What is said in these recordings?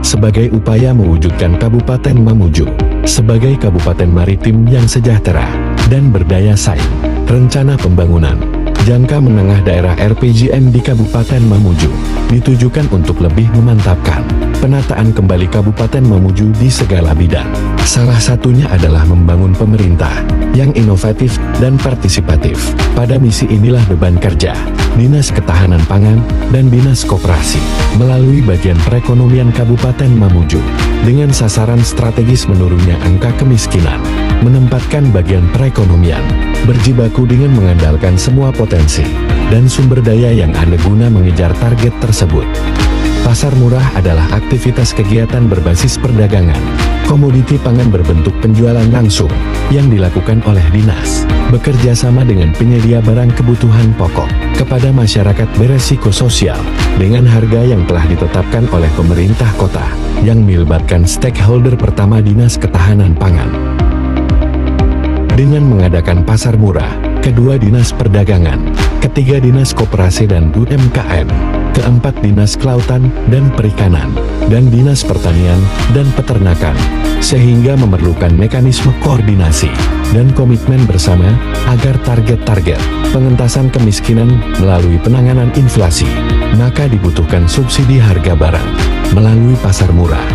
sebagai upaya mewujudkan Kabupaten Mamuju sebagai kabupaten maritim yang sejahtera dan berdaya saing. Rencana pembangunan jangka menengah daerah RPJM di Kabupaten Mamuju ditujukan untuk lebih memantapkan penataan kembali Kabupaten Mamuju di segala bidang. Salah satunya adalah membangun pemerintah yang inovatif dan partisipatif. Pada misi inilah beban kerja Dinas Ketahanan Pangan dan Dinas Koperasi melalui bagian perekonomian Kabupaten Mamuju dengan sasaran strategis menurunnya angka kemiskinan, menempatkan bagian perekonomian berjibaku dengan mengandalkan semua potensi dan sumber daya yang ada guna mengejar target tersebut. Pasar murah adalah aktivitas kegiatan berbasis perdagangan komoditi pangan berbentuk penjualan langsung yang dilakukan oleh dinas bekerja sama dengan penyedia barang kebutuhan pokok kepada masyarakat beresiko sosial dengan harga yang telah ditetapkan oleh pemerintah kota yang melibatkan stakeholder pertama Dinas Ketahanan Pangan. Dengan mengadakan pasar murah, kedua Dinas Perdagangan, ketiga Dinas Koperasi dan UMKM, keempat Dinas Kelautan dan Perikanan, dan Dinas Pertanian dan Peternakan, sehingga memerlukan mekanisme koordinasi dan komitmen bersama agar target-target pengentasan kemiskinan melalui penanganan inflasi, maka dibutuhkan subsidi harga barang melalui pasar murah.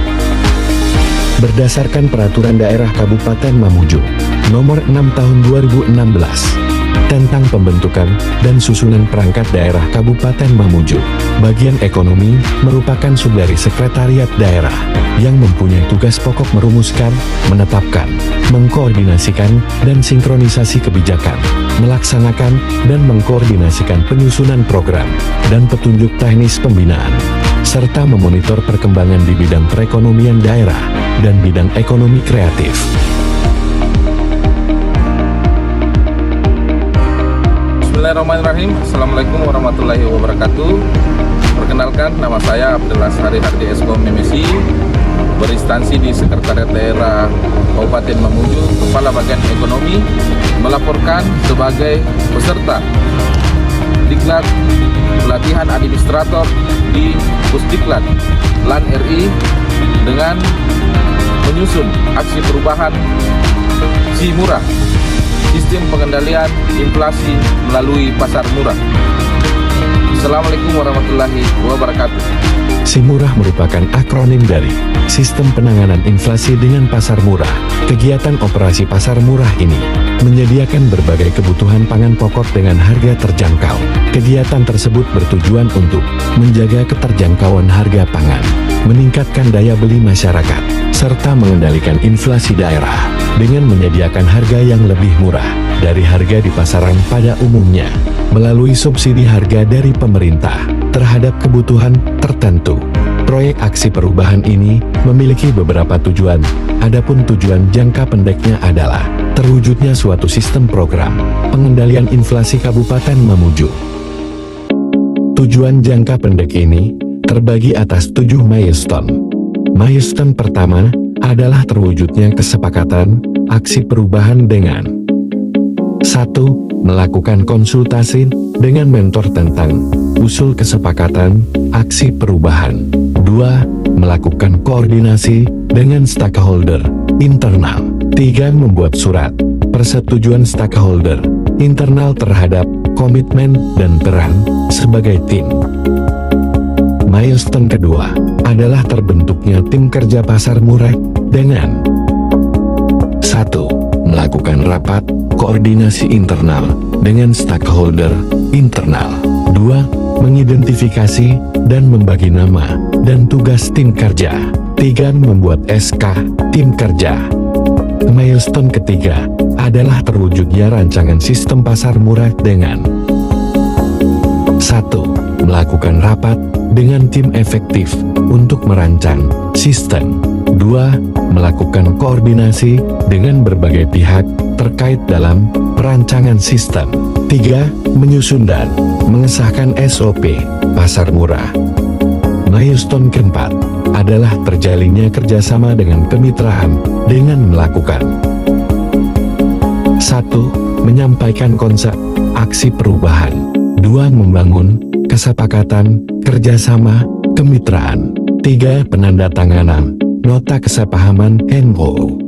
Berdasarkan Peraturan Daerah Kabupaten Mamuju Nomor 6 Tahun 2016 tentang pembentukan dan susunan perangkat daerah Kabupaten Mamuju, bagian ekonomi merupakan sub dari sekretariat daerah yang mempunyai tugas pokok merumuskan, menetapkan, mengkoordinasikan, dan sinkronisasi kebijakan, melaksanakan dan mengkoordinasikan penyusunan program dan petunjuk teknis pembinaan, serta memonitor perkembangan di bidang perekonomian daerah dan bidang ekonomi kreatif. Bismillahirrahmanirrahim. Assalamualaikum warahmatullahi wabarakatuh. Perkenalkan, nama saya Abdullah Sari Hardi Eskom MSI, berinstansi di Sekretariat Daerah Kabupaten Mamuju, Kepala Bagian Ekonomi, melaporkan sebagai peserta Diklat pelatihan administrator di Pusdiklat LAN RI dengan menyusun aksi perubahan si murah, sistem pengendalian inflasi melalui pasar murah. Assalamualaikum warahmatullahi wabarakatuh. SIMURAH merupakan akronim dari Sistem Penanganan Inflasi dengan Pasar Murah. Kegiatan operasi pasar murah ini menyediakan berbagai kebutuhan pangan pokok dengan harga terjangkau. Kegiatan tersebut bertujuan untuk menjaga keterjangkauan harga pangan, meningkatkan daya beli masyarakat, serta mengendalikan inflasi daerah dengan menyediakan harga yang lebih murah dari harga di pasaran pada umumnya melalui subsidi harga dari pemerintah terhadap kebutuhan tertentu. Proyek aksi perubahan ini memiliki beberapa tujuan, adapun tujuan jangka pendeknya adalah terwujudnya suatu sistem program pengendalian inflasi Kabupaten Mamuju. Tujuan jangka pendek ini terbagi atas 7 milestone. Milestone pertama adalah terwujudnya kesepakatan aksi perubahan dengan 1. Melakukan konsultasi dengan mentor tentang usul kesepakatan aksi perubahan. 2. Melakukan koordinasi dengan stakeholder internal. 3. Membuat surat persetujuan stakeholder internal terhadap komitmen dan peran sebagai tim. Milestone kedua adalah terbentuknya tim kerja pasar murah dengan 1. Melakukan rapat koordinasi internal dengan stakeholder internal. 2. Mengidentifikasi dan membagi nama dan tugas tim kerja. 3. Membuat SK tim kerja. Milestone ketiga adalah terwujudnya rancangan sistem pasar murah dengan 1. Melakukan rapat dengan tim efektif untuk merancang sistem. 2. Melakukan koordinasi dengan berbagai pihak terkait dalam perancangan sistem. 3. Menyusun dan mengesahkan SOP pasar murah. Milestone keempat adalah terjalinnya kerjasama dengan kemitraan dengan melakukan 1. Menyampaikan konsep aksi perubahan. 2. Membangun kesepakatan kerjasama kemitraan. 3. Penandatanganan Nota Kesepahaman MOU.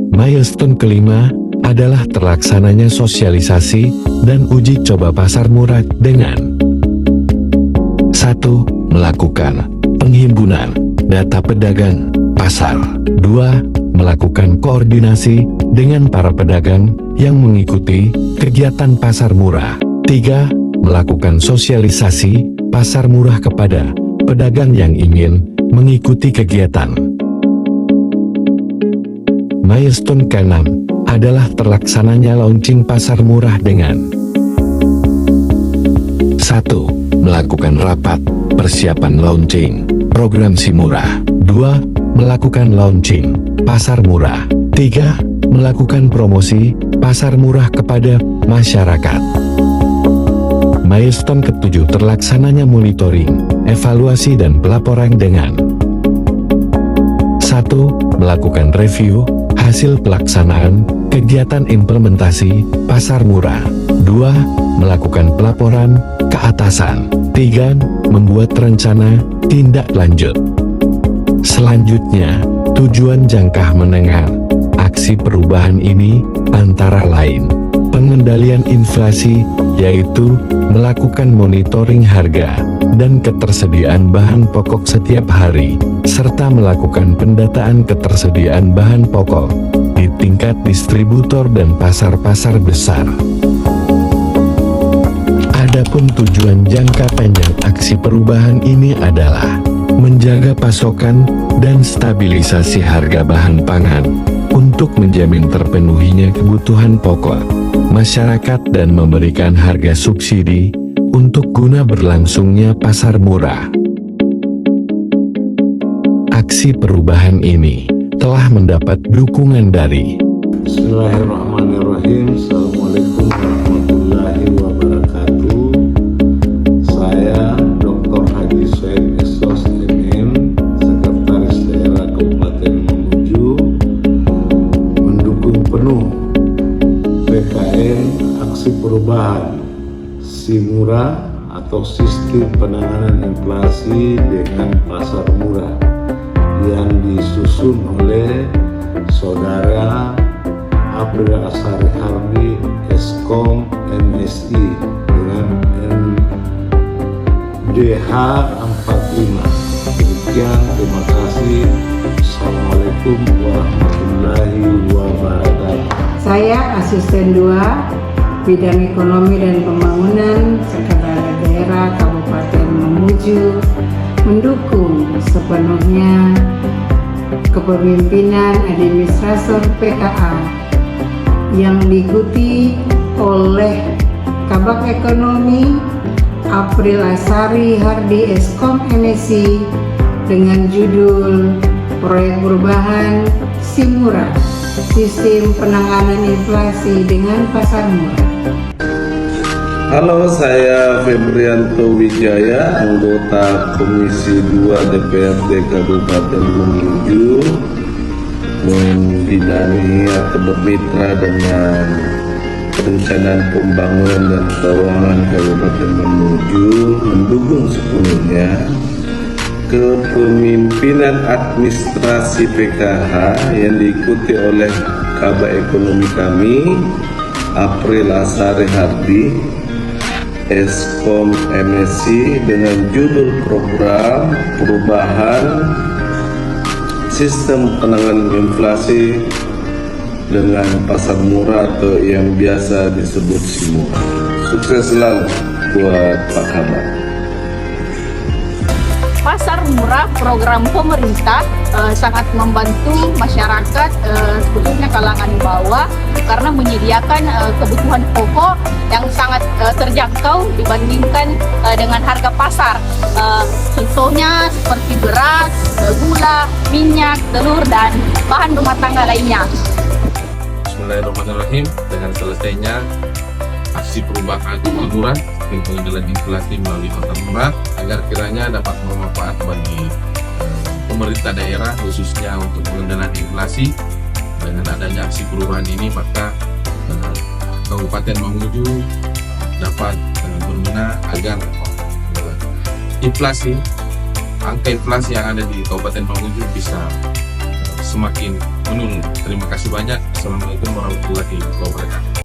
Milestone kelima adalah terlaksananya sosialisasi dan uji coba pasar murah dengan 1. Melakukan penghimpunan data pedagang pasar. 2. Melakukan koordinasi dengan para pedagang yang mengikuti kegiatan pasar murah. 3. Melakukan sosialisasi pasar murah kepada pedagang yang ingin mengikuti kegiatan. Milestone ke-6 adalah terlaksananya launching pasar murah dengan 1. Melakukan rapat persiapan launching program SIMURAH. 2. Melakukan launching pasar murah. 3. Melakukan promosi pasar murah kepada masyarakat. Milestone ke-7 terlaksananya monitoring, evaluasi dan pelaporan dengan 1. Melakukan review hasil pelaksanaan kegiatan implementasi pasar murah. 2. Melakukan pelaporan ke atasan. 3. Membuat rencana tindak lanjut. Selanjutnya, tujuan jangka menengah aksi perubahan ini antara lain pengendalian inflasi, yaitu melakukan monitoring harga dan ketersediaan bahan pokok setiap hari, serta melakukan pendataan ketersediaan bahan pokok di tingkat distributor dan pasar-pasar besar. Adapun tujuan jangka panjang aksi perubahan ini adalah menjaga pasokan dan stabilisasi harga bahan pangan untuk menjamin terpenuhinya kebutuhan pokok masyarakat dan memberikan harga subsidi untuk guna berlangsungnya pasar murah. Aksi perubahan ini telah mendapat dukungan dari Bismillahirrahmanirrahim. Assalamualaikum warahmatullahi wabarakatuh. Saya Dr. Haji Suhaib Estos MM, Sekretaris Daerah Kabupaten Mamuju, mendukung penuh PKN Aksi Perubahan SIMURAH atau Sistem Penanganan Inflasi dengan Pasar Murah yang disusun oleh Saudara April Asari Hardi Eskom MSI dengan NDH 45. Demikian, terima kasih. Assalamualaikum warahmatullahi wabarakatuh. Saya Asisten 2 Bidang Ekonomi dan Pembangunan Sekretariat Daerah Kabupaten Mamuju mendukung sepenuhnya kepemimpinan administrator PKA yang diikuti oleh Kabak Ekonomi April Asari Hardi Eskom MSI dengan judul Proyek Perubahan SIMURAH, Sistem Penanganan Inflasi dengan Pasar Murah. Halo, saya Febrianto Wijaya, anggota Komisi 2 DPRD Kabupaten Mamuju, membidangi atau bermitra dengan Perencanaan Pembangunan dan Keuangan Kabupaten Mamuju, mendukung sepenuhnya kepemimpinan administrasi PKH yang diikuti oleh Kabak Ekonomi kami, April Asari Hardi Eskom MSI dengan judul Program Perubahan Sistem Penanganan Inflasi dengan Pasar Murah atau yang biasa disebut SIMURAH. Sukses selalu buat Pak Kabak. Pasar Murah program pemerintah sangat membantu masyarakat khususnya kalangan bawah karena menyediakan kebutuhan pokok yang sangat terjangkau dibandingkan dengan harga pasar. Contohnya seperti beras, gula, minyak, telur, dan bahan rumah tangga lainnya. Bismillahirrahmanirrahim. Dengan selesainya aksi perubahan murah dan pengendalian inflasi melalui pasar murah agar kiranya dapat bermanfaat bagi pemerintah daerah khususnya untuk pengendalian inflasi. Dengan adanya aksi perubahan ini maka Kabupaten Mamuju dapat berbenah agar inflasi angka inflasi yang ada di Kabupaten Mamuju bisa semakin menurun. Terima kasih banyak. Assalamualaikum warahmatullahi wabarakatuh.